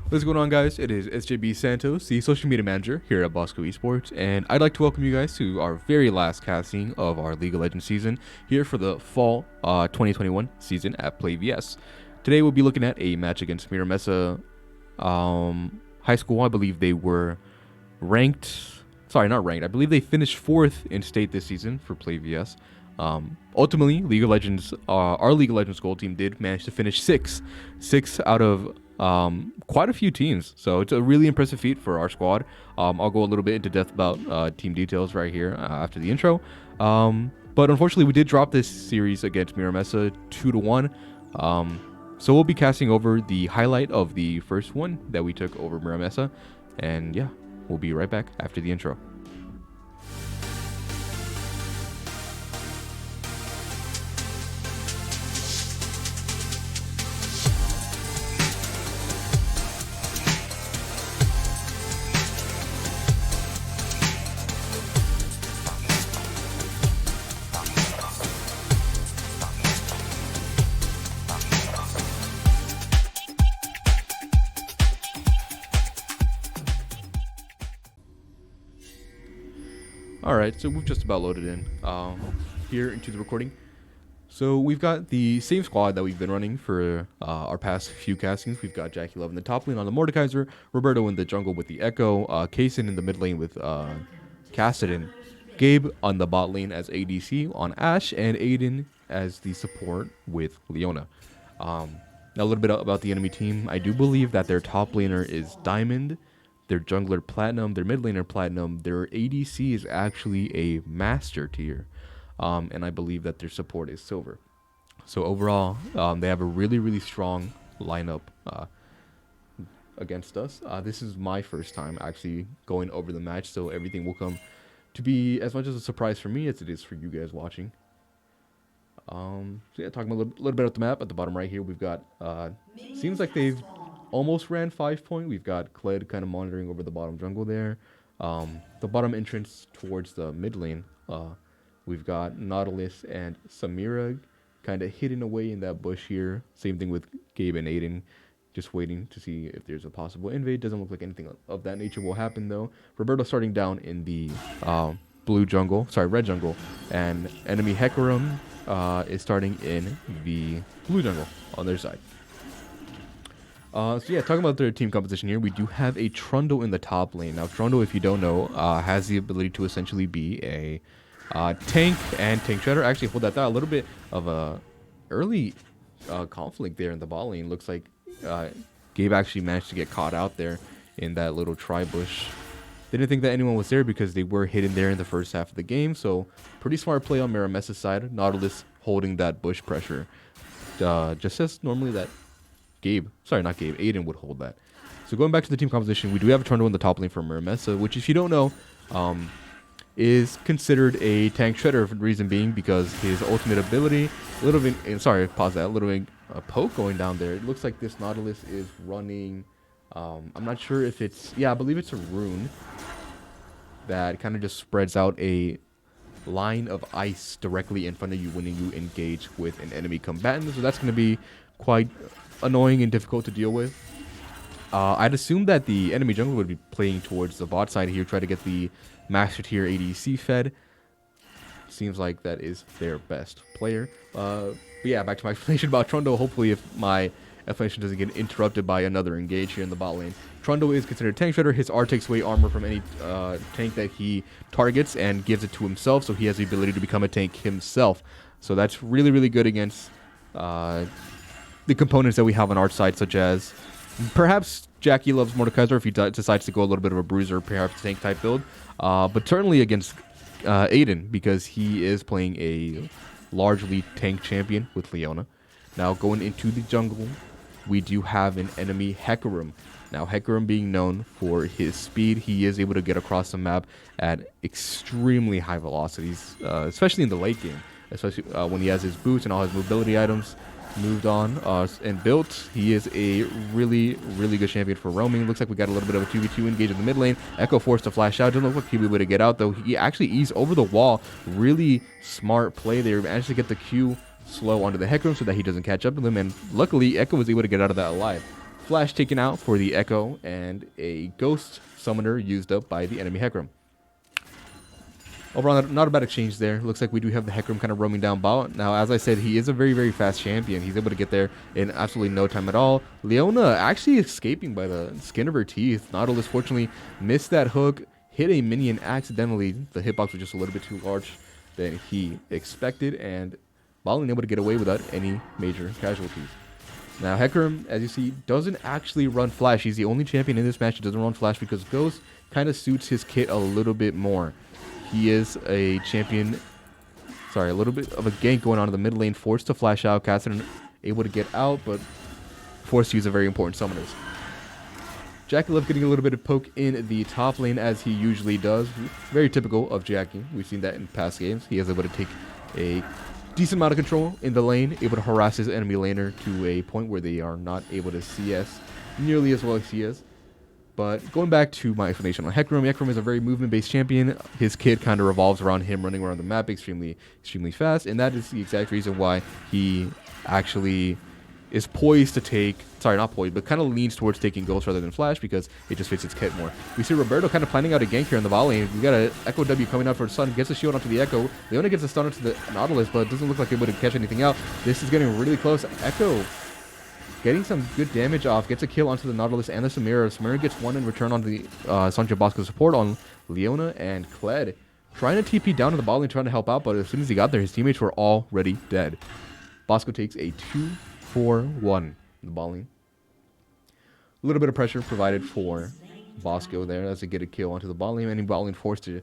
What's going on, guys? It is SJB Santos, the social media manager here at Bosco Esports, and I'd like to welcome you guys to our very last casting of our League of Legends season here for the fall 2021 season at Play VS. Today we'll be looking at a match against Mira Mesa High School. I believe they were ranked. Sorry, not ranked. I believe they finished 4th in state this season for Play VS. Ultimately, League of Legends, our League of Legends gold team did manage to finish 6 out of quite a few teams, so it's a really impressive feat for our squad. I'll go a little bit into depth about team details right here after the intro. But unfortunately, we did drop this series against Mira Mesa 2-1. So we'll be casting over the highlight of the first one that we took over Mira Mesa, and yeah, we'll be right back after the intro. Alright, so we've just about loaded in here into the recording. So we've got the same squad that we've been running for our past few castings. We've got Jackie Love in the top lane on the Mordekaiser, Roberto in the jungle with the Echo, Kaysen in the mid lane with Cassidon, Gabe on the bot lane as ADC on Ashe, and Aiden as the support with Leona. Now a little bit about the enemy team. I do believe that their top laner is Diamond, their jungler Platinum, their mid laner Platinum, their ADC is actually a Master tier, and I believe that their support is Silver. So overall, they have a really strong lineup against us. This is my first time actually going over the match, so everything will come to be as much as a surprise for me as it is for you guys watching. So yeah, talking a little bit about the map. At the bottom right here, we've got, seems like they've almost ran 5 point. We've got Kled kind of monitoring over the bottom jungle there. The bottom entrance towards the mid lane, we've got Nautilus and Samira kind of hidden away in that bush here. Same thing with Gabe and Aiden, just waiting to see if there's a possible invade. Doesn't look like anything of that nature will happen though. Roberto starting down in the red jungle, and enemy Hecarim is starting in the blue jungle on their side. So yeah, talking about their team composition here, we do have a Trundle in the top lane. Now Trundle, if you don't know, has the ability to essentially be a tank and tank shredder. Actually, hold that thought. A little bit of a early conflict there in the bot lane. Looks like Gabe actually managed to get caught out there in that little tri-bush. They didn't think that anyone was there because they were hidden there in the first half of the game. So pretty smart play on Mira Mesa's side. Nautilus holding that bush pressure. Just as normally that Aiden would hold that. So going back to the team composition, we do have a Trundle in the top lane for Mira Mesa, which if you don't know, is considered a tank shredder, for the reason being because his ultimate ability, a poke going down there. It looks like this Nautilus is running, I'm not sure if it's, I believe it's a rune that kind of just spreads out a line of ice directly in front of you when you engage with an enemy combatant. So that's going to be quite annoying and difficult to deal with. I'd assume that the enemy jungle would be playing towards the bot side here, try to get the master tier ADC fed. Seems like that is their best player. But yeah, back to my explanation about Trundle. Hopefully, if my explanation doesn't get interrupted by another engage here in the bot lane. Trundle is considered a tank shredder. His R takes away armor from any tank that he targets and gives it to himself, so he has the ability to become a tank himself. So that's really good against the components that we have on our side, such as perhaps Jackie Love's Mordekaiser if he decides to go a little bit of a bruiser, perhaps tank type build, but certainly against Aiden because he is playing a largely tank champion with Leona. Now going into the jungle, we do have an enemy Hecarim. Now Hecarim being known for his speed, he is able to get across the map at extremely high velocities, especially in the late game, especially when he has his boots and all his mobility items moved on and built. He is a really good champion for roaming. Looks like we got a little bit of a 2v2 engage in the mid lane. Echo forced to flash out. Doesn't look like he'll be able to get out though. He actually eased over the wall. Really smart play there. Managed to get the Q slow onto the Hecarim so that he doesn't catch up to them, and luckily Echo was able to get out of that alive. Flash taken out for the Echo, and a Ghost Summoner used up by the enemy Hecarim. Overall, not a bad exchange there. Looks like we do have the Hecarim kind of roaming down bot. Now, as I said, he is a very, very fast champion. He's able to get there in absolutely no time at all. Leona actually escaping by the skin of her teeth. Nautilus fortunately missed that hook, hit a minion accidentally. The hitbox was just a little bit too large than he expected, and Ballin able to get away without any major casualties. Now, Hecarim, as you see, doesn't actually run Flash. He's the only champion in this match that doesn't run Flash because Ghost kind of suits his kit a little bit more. He is a champion, a little bit of a gank going on in the mid lane, forced to flash out, Cassidy able to get out, but forced to use a very important summoners. Jackie Love getting a little bit of poke in the top lane as he usually does. Very typical of Jackie. We've seen that in past games. He is able to take a decent amount of control in the lane, able to harass his enemy laner to a point where they are not able to CS nearly as well as he is. But going back to my explanation on Hecarim, Hecarim is a very movement-based champion. His kit kind of revolves around him running around the map extremely fast, and that is the exact reason why he actually is poised to take, not poised, but kind of leans towards taking Ghost rather than Flash because it just fits his kit more. We see Roberto kind of planning out a gank here in the bot lane. We got an Echo W coming out for the Sun, gets a shield onto the Echo. Leona gets a stun onto the Nautilus, but it doesn't look like it would catch anything out. This is getting really close. Echo getting some good damage off, gets a kill onto the Nautilus and the Samira. Samira gets one in return on the Sancho Bosco support on Leona, and Kled trying to TP down to the bot lane, trying to help out, but as soon as he got there, his teammates were already dead. Bosco takes a 2-4-1 in the bot lane. A little bit of pressure provided for Bosco there as they get a kill onto the bot lane, and bot lane forced to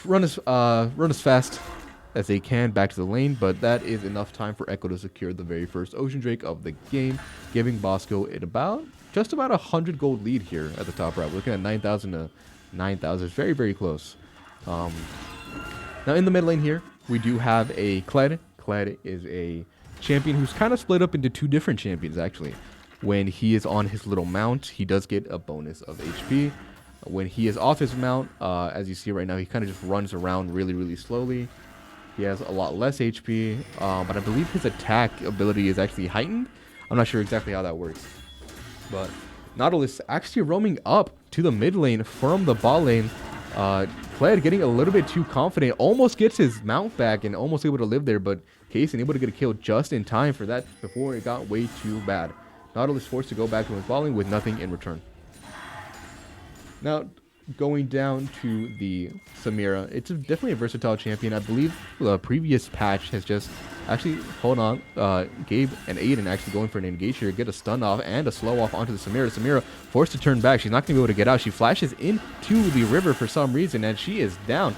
run as fast as they can back to the lane, but that is enough time for Echo to secure the very first Ocean Drake of the game, giving Bosco just about 100 gold lead here at the top right. We're looking at 9,000 to 9,000. It's very, very close. Now in the mid lane here, we do have a Kled. Kled is a champion who's kind of split up into two different champions, actually. When he is on his little mount, he does get a bonus of HP. When he is off his mount, as you see right now, he kind of just runs around really, really slowly. He has a lot less HP, but I believe his attack ability is actually heightened. I'm not sure exactly how that works. But Nautilus actually roaming up to the mid lane from the bot lane. Kled getting a little bit too confident, almost gets his mount back and almost able to live there, but Kaysen able to get a kill just in time for that before it got way too bad. Nautilus forced to go back to his bot lane with nothing in return. Now, going down to the Samira, it's definitely a versatile champion. I believe the previous patch has just actually, Gabe and Aiden actually going for an engage here, get a stun off and a slow off onto the Samira. Samira forced to turn back. She's not going to be able to get out. She flashes into the river for some reason, and she is down.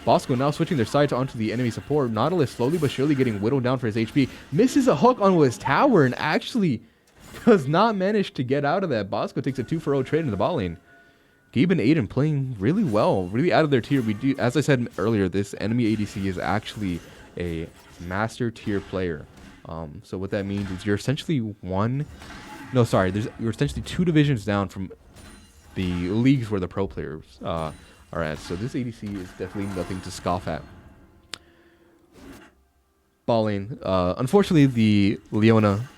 Bosco now switching their sides onto the enemy support. Nautilus slowly but surely getting whittled down for his HP. Misses a hook on his tower and actually does not manage to get out of that. Bosco takes a 2-for-0 trade in the bot lane. Gabe and Aiden playing really well, really out of their tier. We do, as I said earlier, this enemy ADC is actually a master tier player. So what that means is you're essentially you're essentially 2 divisions down from the leagues where the pro players are at. So this ADC is definitely nothing to scoff at. Ball lane. Unfortunately, the Leona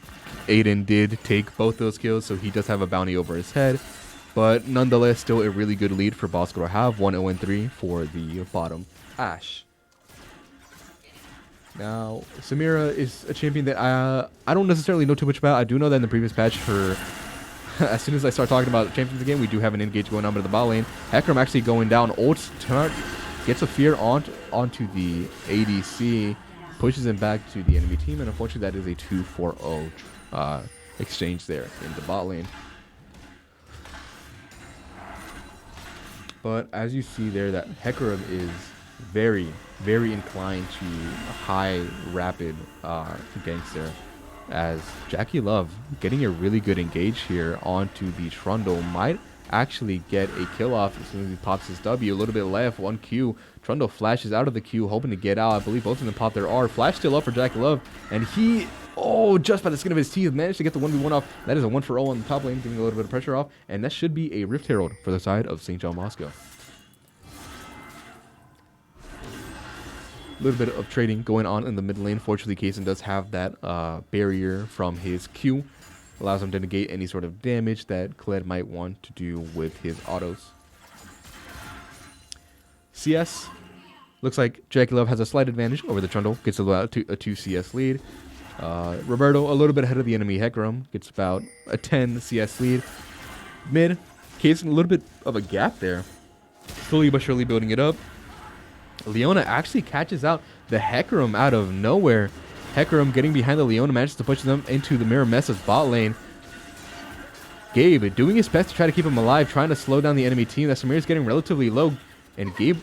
Aiden did take both those kills, so he does have a bounty over his head. But nonetheless, still a really good lead for Bosco to have. 1-0-3 for the bottom Ashe. Now, Samira is a champion that I don't necessarily know too much about. I do know that in the previous patch, as soon as I start talking about champions again, we do have an engage going on with the bot lane. Hecarim actually going down. Ults gets a fear onto the ADC, pushes him back to the enemy team, and unfortunately that is a 2-4-0 exchange there in the bot lane. But as you see there, that Hecarim is very, very inclined to high rapid ganks there. As Jackie Love getting a really good engage here onto the Trundle, might actually get a kill off as soon as he pops his W. A little bit left, 1 Q. Trundle flashes out of the Q, hoping to get out. I believe both of them pop their R. Flash still up for Jackie Love, and he, just by the skin of his teeth, managed to get the 1v1 off. That is a 1-for-0 on the top lane, getting a little bit of pressure off, and that should be a Rift Herald for the side of St. John Bosco. A little bit of trading going on in the mid lane. Fortunately, Kaysen does have that barrier from his Q. allows him to negate any sort of damage that Kled might want to do with his autos. CS, looks like Jackie Love has a slight advantage over the Trundle, gets a 2 CS lead. Roberto, a little bit ahead of the enemy Hecarim, gets about a 10 CS lead. Mid, Kaysen, a little bit of a gap there. Slowly but surely building it up. Leona actually catches out the Hecarim out of nowhere. Hecarim getting behind the Leona manages to push them into the Mira Mesa's bot lane. Gabe doing his best to try to keep him alive, trying to slow down the enemy team. That Samir's getting relatively low. And Gabe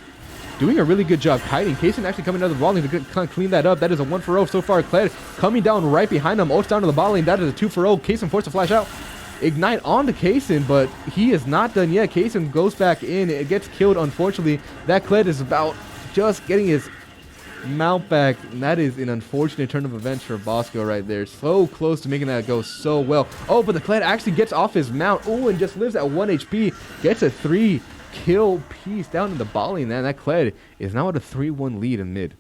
doing a really good job kiting. Kaysen actually coming out of the bot lane to kind of clean that up. That is a 1-for-0 so far. Kled coming down right behind him. Ults down to the bot lane. That is a 2-for-0. Kaysen forced to flash out. Ignite onto Kaysen, but he is not done yet. Kaysen goes back in. It gets killed, unfortunately. That Kled is about just getting his mount back, and that is an unfortunate turn of events for Bosco right there. So close to making that go so well. Oh, but the Kled actually gets off his mount. Oh, and just lives at 1 HP. Gets a 3-kill piece down in the bot lane. And that Kled is now at a 3-1 lead in mid.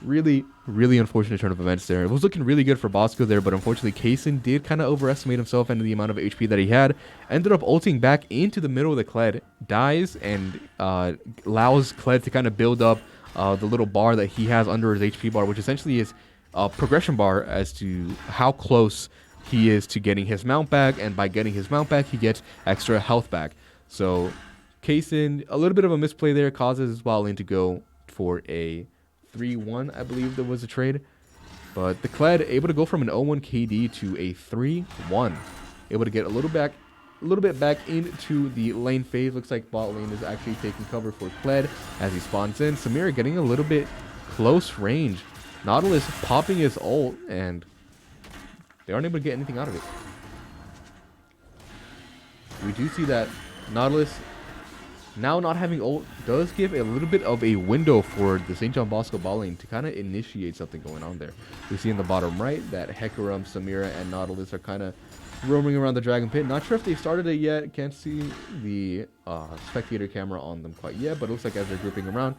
Really, really unfortunate turn of events there. It was looking really good for Bosco there, but unfortunately Kaysen did kind of overestimate himself and the amount of HP that he had. Ended up ulting back into the middle of the Kled, dies, and allows Kled to kind of build up the little bar that he has under his HP bar, which essentially is a progression bar as to how close he is to getting his mount back, and by getting his mount back, he gets extra health back. So Kaysen, a little bit of a misplay there, causes his bot lane to go for a 3-1, I believe there was a trade. But the Kled able to go from an 0-1 KD to a 3-1. Able to get a little bit back into the lane phase. Looks like bot lane is actually taking cover for Kled as he spawns in. Samira getting a little bit close range. Nautilus popping his ult, and they aren't able to get anything out of it. We do see that Nautilus, now not having ult, does give a little bit of a window for the St. John Bosco bot lane to kind of initiate something going on there. We see in the bottom right that Hecarim, Samira, and Nautilus are kind of roaming around the Dragon Pit. Not sure if they've started it yet. Can't see the spectator camera on them quite yet, but it looks like as they're grouping around,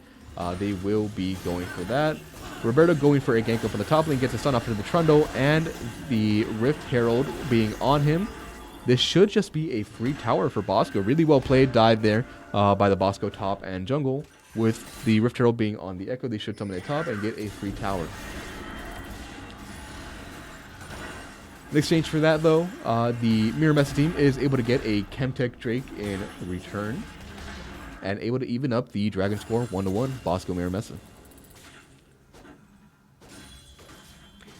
they will be going for that. Roberto going for a gank up on the top lane, gets a stun off into the Trundle, and the Rift Herald being on him. This should just be a free tower for Bosco. Really well played dive there by the Bosco top and jungle. With the Rift Herald being on the Echo, they should summon a top and get a free tower. In exchange for that, though, the Mira Mesa team is able to get a Chemtech Drake in return and able to even up the Dragon score 1-1, Bosco Mira Mesa.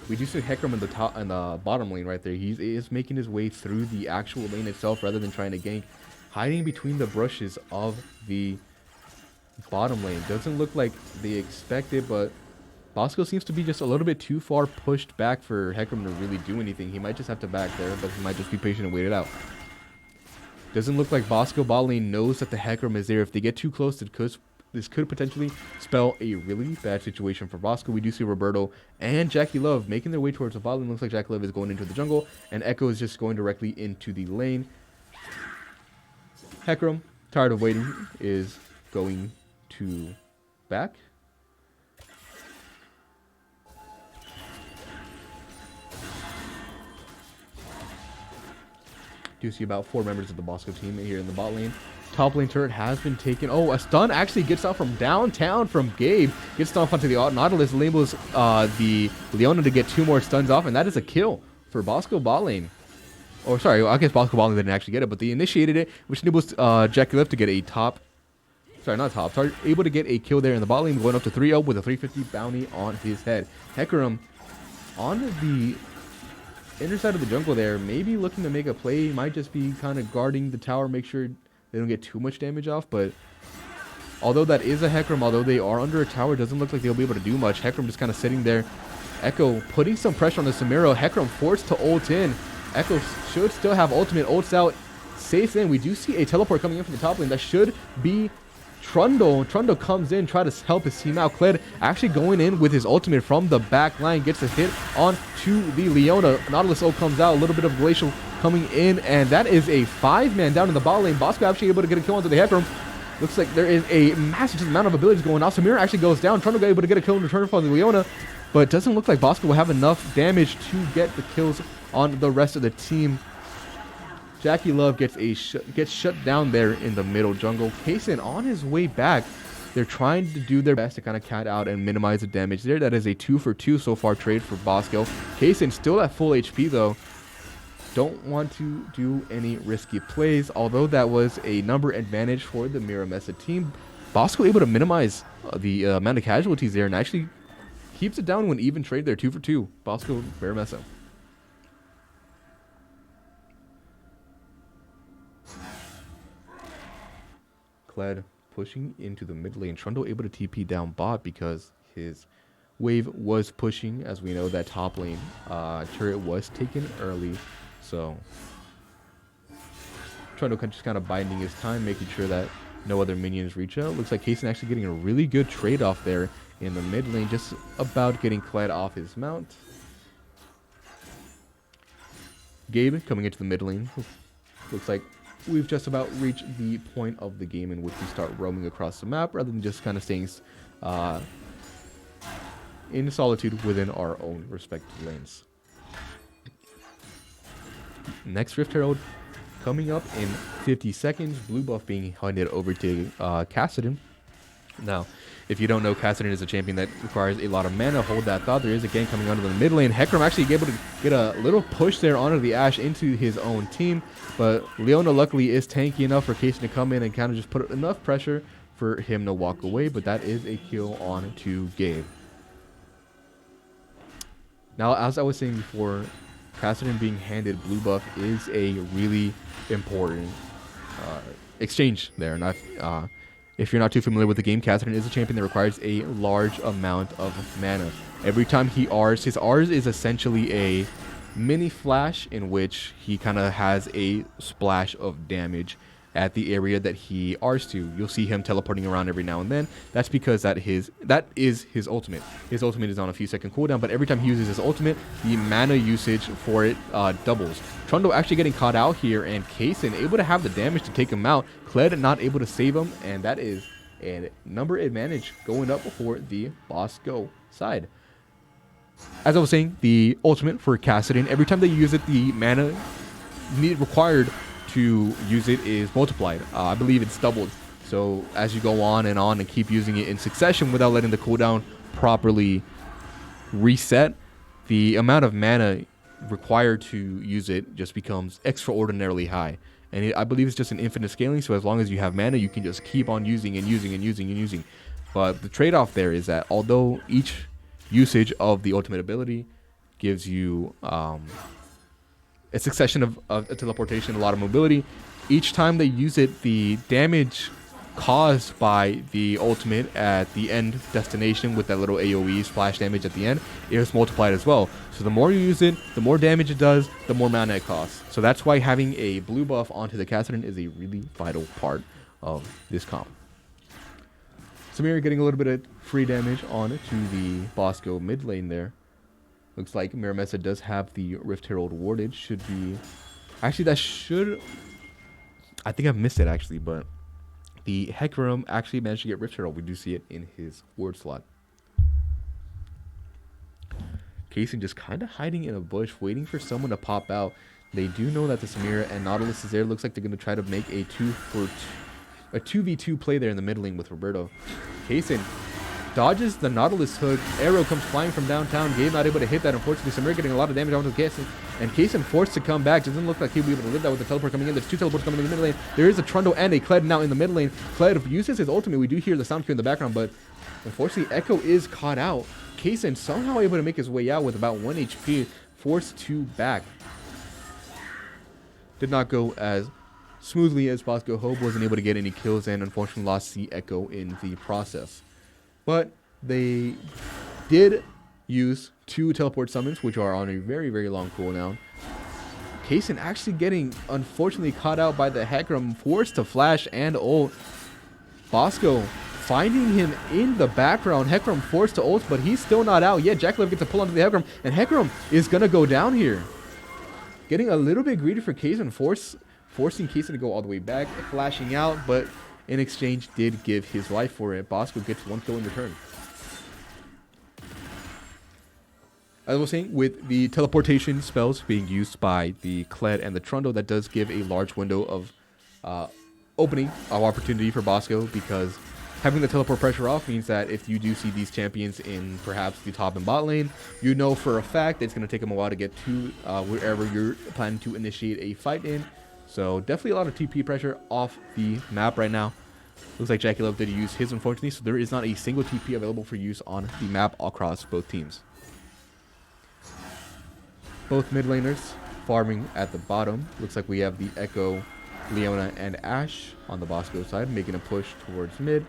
We do see Hecarim in the top and the bottom lane right there. He is making his way through the actual lane itself rather than trying to gank, hiding between the brushes of the bottom lane. Doesn't look like they expected, but Bosco seems to be just a little bit too far pushed back for Hecarim to really do anything. He might just have to back there, but he might just be patient and wait it out. Doesn't look like Bosco bot lane knows that the Hecarim is there. If they get too close, this could potentially spell a really bad situation for Bosco. We do see Roberto and Jackie Love making their way towards the bot lane. Looks like Jackie Love is going into the jungle, and Echo is just going directly into the lane. Hecarim, tired of waiting, is going to back. Do see about 4 members of the Bosco team here in the bot lane. Top lane turret has been taken. Oh, a stun actually gets out from downtown from Gabe. Gets stunned onto the Nautilus. Enables the Leona to get 2 more stuns off, and that is a kill for Bosco bot lane. Or sorry, I guess Bosco bot lane didn't actually get it, but they initiated it, which enables Jackie Love to get a top. Sorry, not top. Sorry, able to get a kill there in the bot lane, going up to 3-0 with a 350 bounty on his head. Hecarim on the inner side of the jungle there, maybe looking to make a play. Might just be kind of guarding the tower, make sure they don't get too much damage off. But although that is a Hecarim, although they are under a tower, doesn't look like they'll be able to do much. Hecarim just kind of sitting there. Echo putting some pressure on the Samira. Hecarim forced to ult in. Echo should still have ultimate, ults out, safe in. We do see a teleport coming in from the top lane. That should be Trundle. Trundle comes in, try to help his team out. Kled actually going in with his ultimate from the back line, gets a hit on to the Leona. Nautilus ult comes out, a little bit of Glacial coming in, and that is a 5-man down in the bot lane. Bosco actually able to get a kill onto the Hecarim. Looks like there is a massive amount of abilities going on. Samira actually goes down. Trundle got able to get a kill in return from the Leona. but it doesn't look like Bosco will have enough damage to get the kills on the rest of the team. Jackie Love gets shut down there in the middle jungle. Kaysen on his way back. They're trying to do their best to kind of cat out and minimize the damage there. That is a 2-for-2 so far trade for Bosco. Kaysen still at full HP though. Don't want to do any risky plays, although that was a number advantage for the Mira Mesa team. Bosco able to minimize the amount of casualties there and actually keeps it down when even trade there. 2-for-2. Bosco, Mira Mesa. Kled pushing into the mid lane. Trundle able to TP down bot because his wave was pushing. As we know, that top lane turret was taken early. So Trundle just kind of biding his time, making sure that no other minions reach out. Looks like Kaysen actually getting a really good trade off there in the mid lane, just about getting Kled off his mount. Gabe coming into the mid lane. Looks like we've just about reached the point of the game in which we start roaming across the map rather than just kind of staying in solitude within our own respective lanes. Next Rift Herald coming up in 50 seconds. Blue buff being handed over to Kassadin. Now, if you don't know, Kassadin is a champion that requires a lot of mana. Hold that thought. There is a gang coming onto the mid lane. Hecarim actually able to get a little push there onto the Ashe into his own team. But Leona luckily is tanky enough for Kaysen to come in and kind of just put enough pressure for him to walk away. But that is a kill on to Gabe. Now, as I was saying before, Kassadin being handed blue buff is a really important exchange there. And if you're not too familiar with the game, Kassadin is a champion that requires a large amount of mana. Every time he Rs, his Rs is essentially a mini flash in which he kind of has a splash of damage at the area that he Rs to. You'll see him teleporting around every now and then. That's because that is his ultimate. His ultimate is on a few second cooldown, but every time he uses his ultimate, the mana usage for it doubles. Trundle actually getting caught out here, and Kaysen able to have the damage to take him out. Kled not able to save him, and that is a number advantage going up for the Bosco side. As I was saying, the ultimate for Kassadin, every time they use it, the mana required to use it is multiplied. I believe it's doubled. So as you go on and keep using it in succession without letting the cooldown properly reset, the amount of mana required to use it just becomes extraordinarily high. And I believe it's just an infinite scaling, so as long as you have mana, you can just keep on using and using and using and using. But the trade-off there is that although each usage of the ultimate ability gives you a succession of teleportation, a lot of mobility, each time they use it, the damage caused by the ultimate at the end destination with that little AoE splash damage at the end is multiplied as well. So the more you use it, the more damage it does, the more mana it costs. So that's why having a blue buff onto the Kassadin is a really vital part of this comp. Samir getting a little bit of free damage on to the Bosco mid lane there. Looks like Mira Mesa does have the Rift Herald warded. Should be... Actually, that should... I think I've missed it, actually, but the Hecarim actually managed to get Rift Herald. We do see it in his ward slot. Kaysen just kind of hiding in a bush, waiting for someone to pop out. They do know that the Samira and Nautilus is there. Looks like they're going to try to make a 2v2 play there in the mid lane with Roberto. Kaysen dodges the Nautilus hook. Arrow comes flying from downtown. Gabe not able to hit that. Unfortunately, Samir getting a lot of damage onto Kaysen. And Kaysen forced to come back. Doesn't look like he'll be able to live that with the teleport coming in. There's two teleports coming in the mid lane. There is a Trundle and a Kled now in the mid lane. Kled uses his ultimate. We do hear the sound cue in the background, but unfortunately, Echo is caught out. Kaysen somehow able to make his way out with about 1 HP. Forced to back. Did not go as smoothly as Bosco hoped. Wasn't able to get any kills and unfortunately lost the Echo in the process. But they did use 2 teleport summons, which are on a very, very long cooldown. Kaysen actually getting, unfortunately, caught out by the Hecarim, forced to flash and ult. Bosco finding him in the background. Hecarim forced to ult, but he's still not out yet. Jacklove gets a pull onto the Hecarim, and Hecarim is going to go down here. Getting a little bit greedy for Kaysen, forcing Kaysen to go all the way back, flashing out, but in exchange did give his life for it. Bosco gets 1 kill in return. as I was saying, with the teleportation spells being used by the Kled and the Trundle, that does give a large window of opening of opportunity for Bosco, because having the teleport pressure off means that if you do see these champions in perhaps the top and bot lane, you know for a fact it's going to take them a while to get to wherever you're planning to initiate a fight in. So definitely a lot of TP pressure off the map right now. Looks like Jackie Love did use his, unfortunately, so there is not a single TP available for use on the map across both teams. Both mid laners farming at the bottom. Looks like we have the Echo, Leona, and Ashe on the Bosco side, making a push towards mid.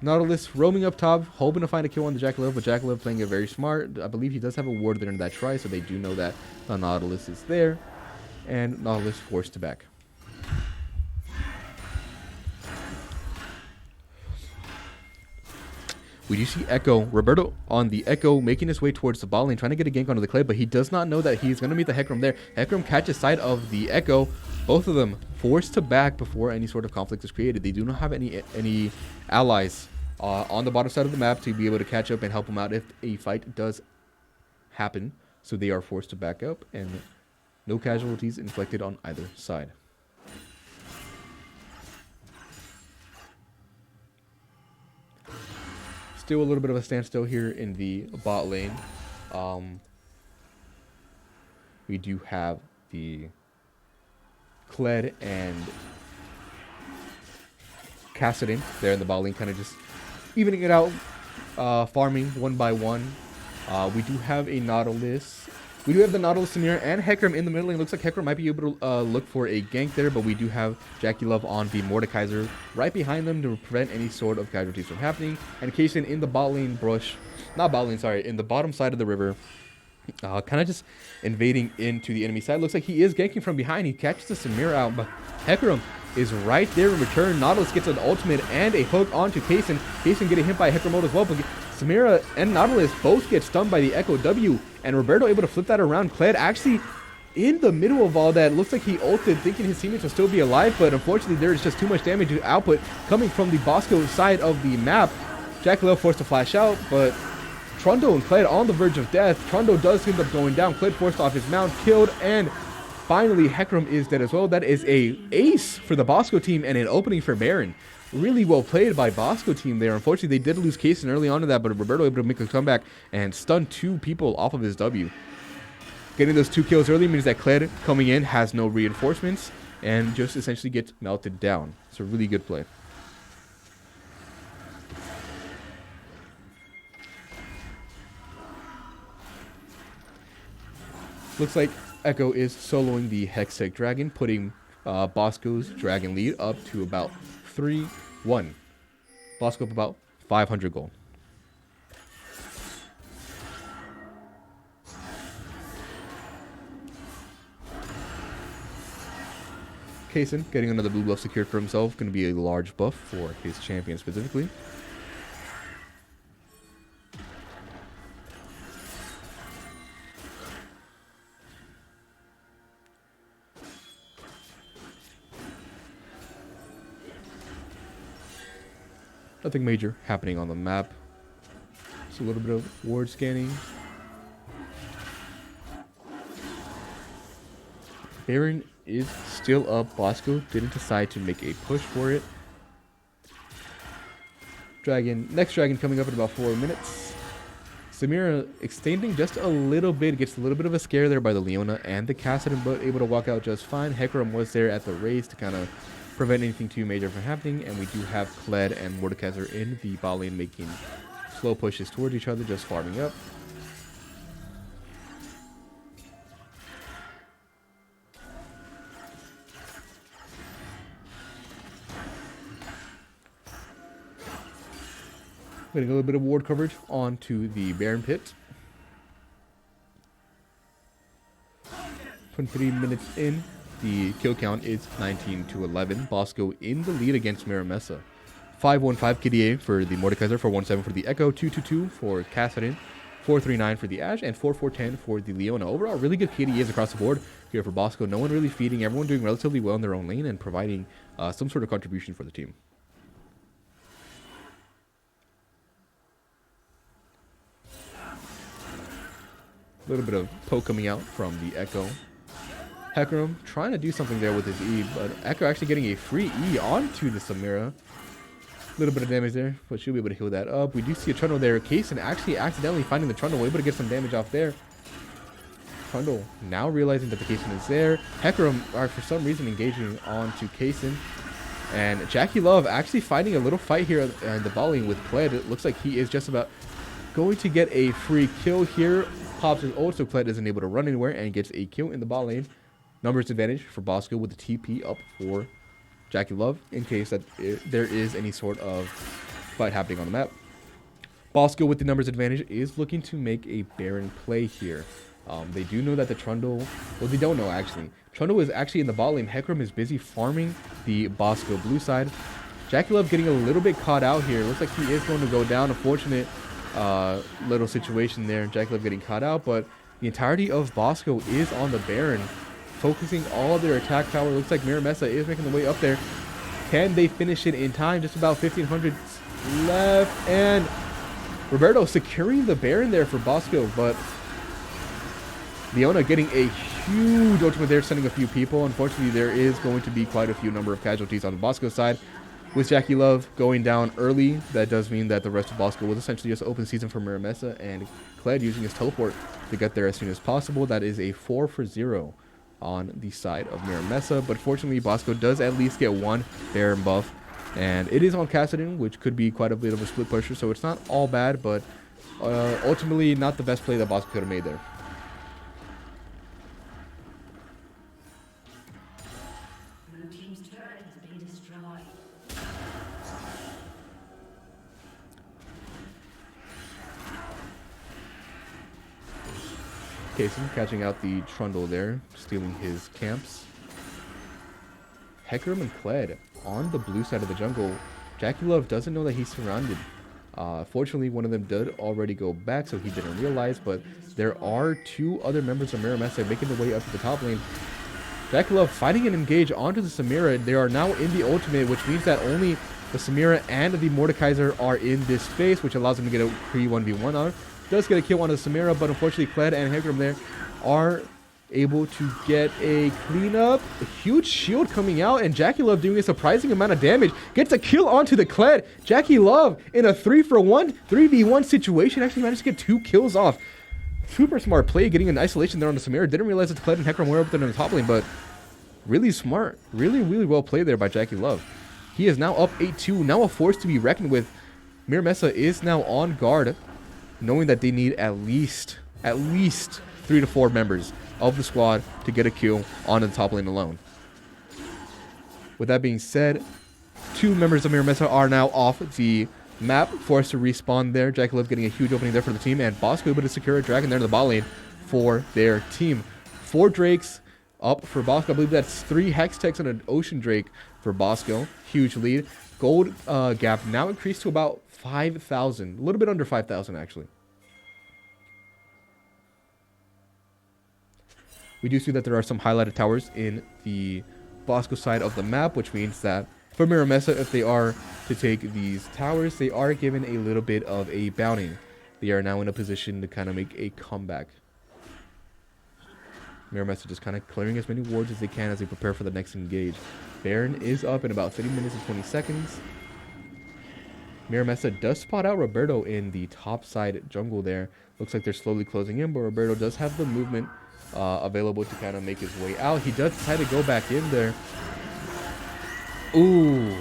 Nautilus roaming up top, hoping to find a kill on the Jackie Love, but Jackie Love playing it very smart. I believe he does have a ward there in that try, so they do know that the Nautilus is there. And Nautilus forced to back. We do see Echo, Roberto on the Echo, making his way towards the ball lane, trying to get a gank onto the Clay, but he does not know that he's going to meet the Hecarim there. Hecarim catches sight of the Echo, both of them forced to back before any sort of conflict is created. They do not have any allies on the bottom side of the map to be able to catch up and help them out if a fight does happen. So they are forced to back up, and no casualties inflicted on either side. Still a little bit of a standstill here in the bot lane. We do have the Kled and Cassidin there in the bot lane, kind of just evening it out, farming one by one. We do have a Nautilus. We do have the Nautilus, Mira, and Hecarim in the middle lane. Looks like Hecarim might be able to look for a gank there, but we do have Jackie Love on the Mordekaiser right behind them to prevent any sort of casualties from happening. And Kaysen in the bot lane brush, not bot lane, sorry, in the bottom side of the river, kind of just invading into the enemy side. Looks like he is ganking from behind. He catches the Samira out, but Hecarim is right there in return. Nautilus gets an ultimate and a hook onto Kaysen. Kaysen getting hit by Hecarim ult as well, but Samira and Nautilus both get stunned by the Echo W, and Roberto able to flip that around. Kled actually in the middle of all that. Looks like he ulted thinking his teammates will still be alive, but unfortunately there is just too much damage output coming from the Bosco side of the map. Jackie Love forced to flash out, but Trundle and Kled on the verge of death. Trundle does end up going down. Kled forced off his mount, killed, and finally Hecarim is dead as well. That is a ace for the Bosco team and an opening for Baron. Really well played by Bosco team there. Unfortunately, they did lose Kaysen early on to that, but Roberto able to make a comeback and stun 2 people off of his W. Getting those 2 kills early means that Kled coming in has no reinforcements and just essentially gets melted down. It's a really good play. Looks like Echo is soloing the Hextech Dragon, putting Bosco's Dragon lead up to about 3-1. Bosco up about 500 gold. Kaysen getting another blue buff secured for himself. Going to be a large buff for his champion specifically. Nothing major happening on the map. Just a little bit of ward scanning. Baron is still up. Bosco didn't decide to make a push for it. Next dragon coming up in about 4 minutes. Samira extending just a little bit, gets a little bit of a scare there by the Leona and the Cassidin, but able to walk out just fine. Hecarim was there at the race to kind of prevent anything too major from happening, and we do have Kled and Mordekaiser in the bot lane making slow pushes towards each other, just farming up. Getting a little bit of ward coverage onto the Baron pit. 23 minutes in. The kill count is 19-11. Bosco in the lead against Mesa. 515 KDA for the Mordekaiser, 417 for the Echo, 222 for Cassidin, 439 for the Ashe, and 4410 for the Leona. Overall, really good KDAs across the board here for Bosco. No one really feeding, everyone doing relatively well in their own lane and providing some sort of contribution for the team. A little bit of poke coming out from the Echo. Hecarim trying to do something there with his E, but Echo actually getting a free E onto the Samira. A little bit of damage there, but she'll be able to heal that up. We do see a Trundle there. Kaysen actually accidentally finding the Trundle, able to get some damage off there. Trundle now realizing that the Kaysen is there. Hecarim are for some reason engaging onto Kaysen. And Jackie Love actually fighting a little fight here in the volleying with Kled. It looks like he is just about going to get a free kill here. Pops his ult, so Kled isn't able to run anywhere and gets a kill in the bot lane. Numbers advantage for Bosco with the TP up for Jackie Love in case that there is any sort of fight happening on the map. Bosco with the numbers advantage is looking to make a Baron play here. They do know that the Trundle, well, they don't know actually. Trundle is actually in the bot lane. Hecarim is busy farming the Bosco blue side. Jackie Love getting a little bit caught out here. Looks like he is going to go down. Unfortunate little situation there. Jackie Love getting caught out, but the entirety of Bosco is on the Baron, focusing all of their attack power. Looks like Mira Mesa is making the way up there. Can they finish it in time? Just about 1,500 left, and Roberto securing the Baron there for Bosco, but Leona getting a huge ultimate there, sending a few people. Unfortunately, there is going to be quite a few number of casualties on the Bosco side. With Jackie Love going down early, that does mean that the rest of Bosco will essentially just open season for Mira Mesa, and Kled using his teleport to get there as soon as possible. That is a 4-for-0 on the side of Mira Mesa, but fortunately Bosco does at least get one Baron buff, and it is on Kassadin, which could be quite a bit of a split pusher, so it's not all bad, but ultimately not the best play that Bosco could have made there. Kaysen catching out the Trundle there, stealing his camps. Hecarim and Kled on the blue side of the jungle. Jackie Love doesn't know that he's surrounded. Fortunately, one of them did already go back, so he didn't realize, but there are two other members of Mira Mesa making their way up to the top lane. Jackie Love fighting an engage onto the Samira. They are now in the ultimate, which means that only the Samira and the Mordekaiser are in this space, which allows them to get a pre 1v1 on. Does get a kill on the Samira, but unfortunately Kled and Hecarim there are able to get a cleanup. A huge shield coming out, and Jackie Love doing a surprising amount of damage. Gets a kill onto the Kled. Jackie Love in a 3-for-1, 3v1 situation actually managed to get 2 kills off. Super smart play, getting an isolation there on the Samira. Didn't realize that Kled and Hecarim were up there in the top lane, but really smart. Really well played there by Jackie Love. He is now up 8-2, now a force to be reckoned with. Mira Mesa is now on guard, knowing that they need at least 3 to 4 members of the squad to get a kill on the top lane alone. With that being said, 2 members of Mira Mesa are now off the map, forced to respawn there. Jackie Love getting a huge opening there for the team, and Bosco able to secure a dragon there in the bot lane for their team. 4 Drakes up for Bosco. I believe that's 3 Hex Techs and an Ocean Drake for Bosco. Huge lead. Gold gap now increased to about 5,000. A little bit under 5,000 actually. We do see that there are some highlighted towers in the Bosco side of the map, which means that for Mira Mesa, if they are to take these towers, they are given a little bit of a bounty. They are now in a position to kind of make a comeback. Mira Mesa just kind of clearing as many wards as they can as they prepare for the next engage. Baron is up in about 30 minutes and 20 seconds. Mira Mesa does spot out Roberto in the top side jungle there. Looks like they're slowly closing in, but Roberto does have the movement available to kind of make his way out. He does decide to go back in there. Ooh,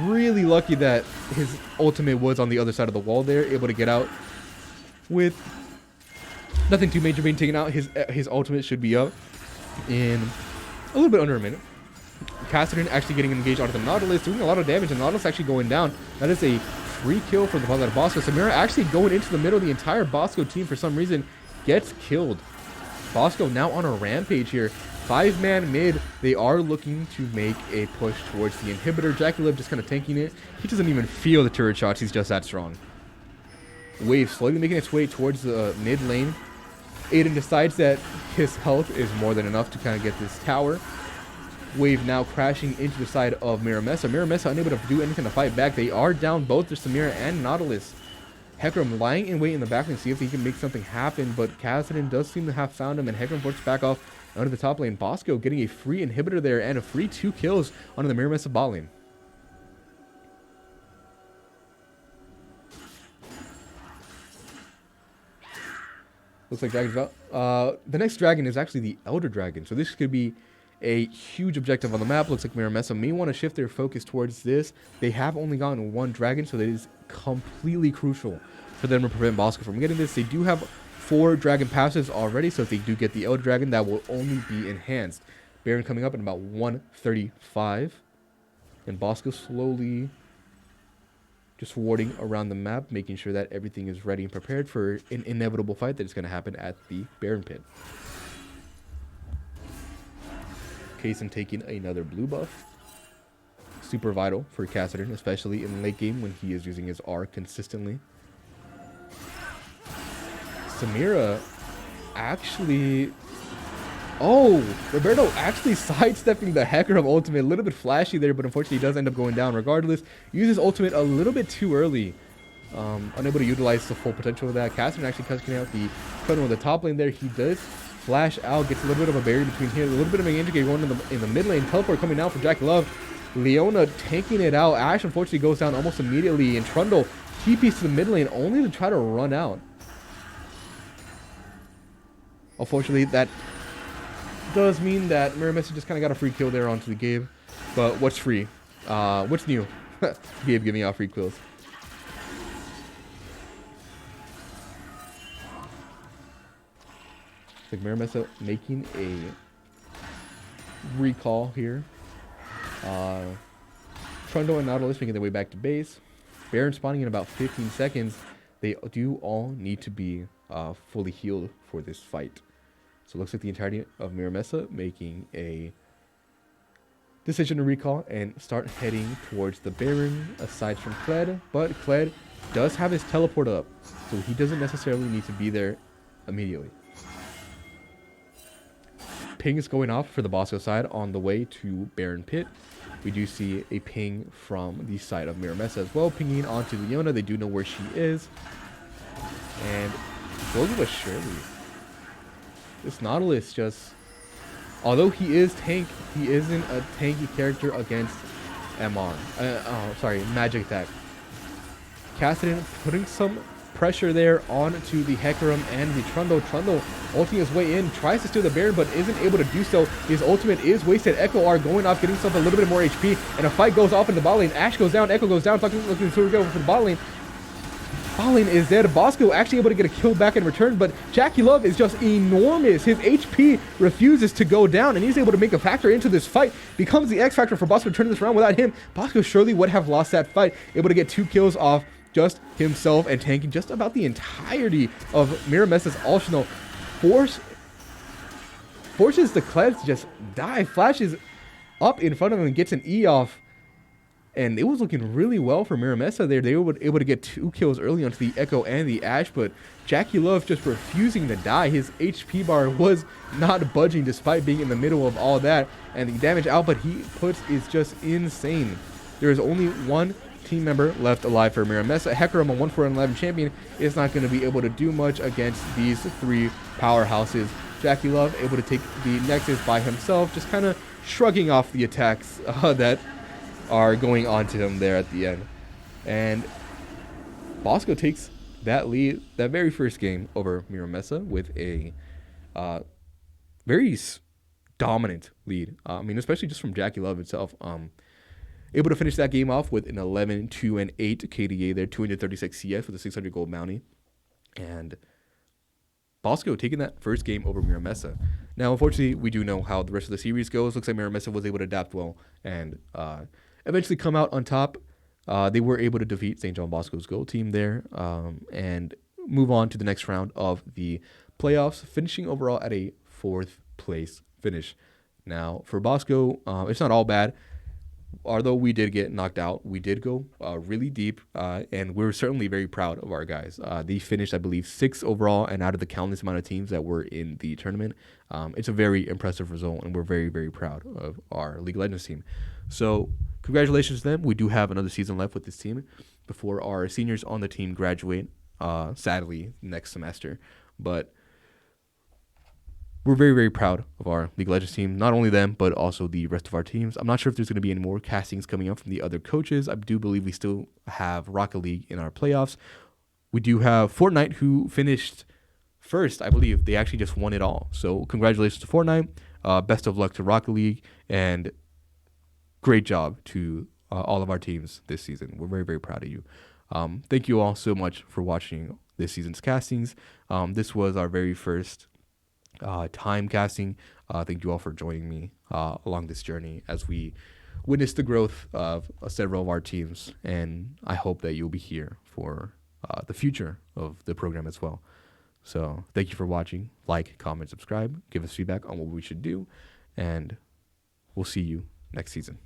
really lucky that his ultimate was on the other side of the wall there, able to get out with nothing too major being taken out. His ultimate should be up in a little bit under a minute. Kassadin actually getting engaged onto the Nautilus, doing a lot of damage, and Nautilus actually going down. That is a free kill for the Bosco. Samira actually going into the middle. The entire Bosco team, for some reason, gets killed. Bosco now on a rampage here. 5-man mid. They are looking to make a push towards the inhibitor. Jackie Love just kind of tanking it. He doesn't even feel the turret shots. He's just that strong. Wave slowly making its way towards the mid lane. Aiden decides that his health is more than enough to kind of get this tower. Wave now crashing into the side of Mira Mesa. Mira Mesa unable to do anything to fight back. They are down both the Samira and Nautilus. Hecarim lying in wait in the back and see if he can make something happen, but Kassadin does seem to have found him, and Hecarim forces back off under the top lane. Bosco getting a free inhibitor there and a free 2 kills onto the Mira Mesa bot lane. Looks like Dragon's about. The next dragon is actually the Elder Dragon, so this could be a huge objective on the map. Looks like Mira Mesa may want to shift their focus towards this. They have only gotten 1 dragon, so that is completely crucial for them to prevent Bosco from getting this. They do have 4 dragon passives already, so if they do get the Elder Dragon, that will only be enhanced. Baron coming up in about 135, and Bosco slowly just warding around the map, making sure that everything is ready and prepared for an inevitable fight that is going to happen at the Baron pit. Kaysen taking another blue buff. Super vital for Kassadin, especially in late game when he is using his R consistently. Samira actually... Oh, Roberto actually sidestepping the Hecarim ultimate. A little bit flashy there, but unfortunately he does end up going down regardless. Uses ultimate a little bit too early. Unable to utilize the full potential of that. Kassadin actually cutting out the Chrono in the top lane there. He does flash out, gets a little bit of a barrier between here. A little bit of an injury going in the mid lane. Teleport coming out for Jackie Love. Leona tanking it out. Ashe unfortunately goes down almost immediately. And Trundle TPs to the mid lane only to try to run out. Unfortunately, that does mean that Mira Mesa just kind of got a free kill there onto the Gabe. But what's free? What's new? Gabe giving out free kills. It's like Mira Mesa making a recall here. Trundle and Nautilus making their way back to base. Baron spawning in about 15 seconds. They do all need to be fully healed for this fight. So it looks like the entirety of Mira Mesa making a decision to recall and start heading towards the Baron, aside from Kled. But Kled does have his teleport up, so he doesn't necessarily need to be there immediately. Ping is going off for the Bosco side on the way to Baron Pit. We do see a ping from the side of Mira Mesa as well, pinging onto Leona. They do know where she is. And slowly but surely, this Nautilus just, although he is tank, he isn't a tanky character against MR. Magic attack. Kassadin putting some pressure there onto the Hecarim and the Trundle. Trundle ulting his way in, tries to steal the Baron, but isn't able to do so. His ultimate is wasted. Echo R going off, getting himself a little bit more HP, and a fight goes off in the bot lane. Ashe goes down, Echo goes down, looking to go for the bot lane. Bot lane is dead. Bosco actually able to get a kill back in return, but Jackie Love is just enormous. His HP refuses to go down, and he's able to make a factor into this fight. Becomes the X factor for Bosco to turn this around. Without him, Bosco surely would have lost that fight. Able to get 2 kills off just himself and tanking just about the entirety of Mira Mesa's arsenal. Forces the Kled to just die. Flashes up in front of him and gets an E off. And it was looking really well for Mira Mesa there. They were able to get 2 kills early onto the Echo and the Ashe, but Jackie Love just refusing to die. His HP bar was not budging despite being in the middle of all that. And the damage output he puts is just insane. There is only 1 team member left alive for Mira Mesa. Hecarim, a 1-4-11 champion, is not going to be able to do much against these 3 powerhouses. Jackie Love able to take the Nexus by himself, just kind of shrugging off the attacks that are going on to him there at the end. And Bosco takes that lead, that very first game over Mira Mesa with a very dominant lead. I mean, especially just from Jackie Love itself. Able to finish that game off with an 11-2-8 KDA there, 236 CS with a 600 gold bounty. And Bosco taking that first game over Mira Mesa. Now, unfortunately, we do know how the rest of the series goes. Looks like Mira Mesa was able to adapt well and eventually come out on top. They were able to defeat St. John Bosco's gold team there and move on to the next round of the playoffs, finishing overall at a 4th place finish. Now, for Bosco, it's not all bad. Although we did get knocked out, we did go really deep, and we're certainly very proud of our guys. They finished, I believe, 6th overall, and out of the countless amount of teams that were in the tournament, it's a very impressive result, and we're very, very proud of our League of Legends team. So congratulations to them. We do have another season left with this team before our seniors on the team graduate sadly, next semester. But we're very, very proud of our League of Legends team. Not only them, but also the rest of our teams. I'm not sure if there's going to be any more castings coming up from the other coaches. I do believe we still have Rocket League in our playoffs. We do have Fortnite, who finished first. I believe they actually just won it all. So congratulations to Fortnite. Best of luck to Rocket League. And great job to all of our teams this season. We're very, very proud of you. Thank you all so much for watching this season's castings. This was our very first time casting. Thank you all for joining me along this journey as we witness the growth of several of our teams. And I hope that you'll be here for the future of the program as well. So thank you for watching. Like, comment, subscribe. Give us feedback on what we should do. And we'll see you next season.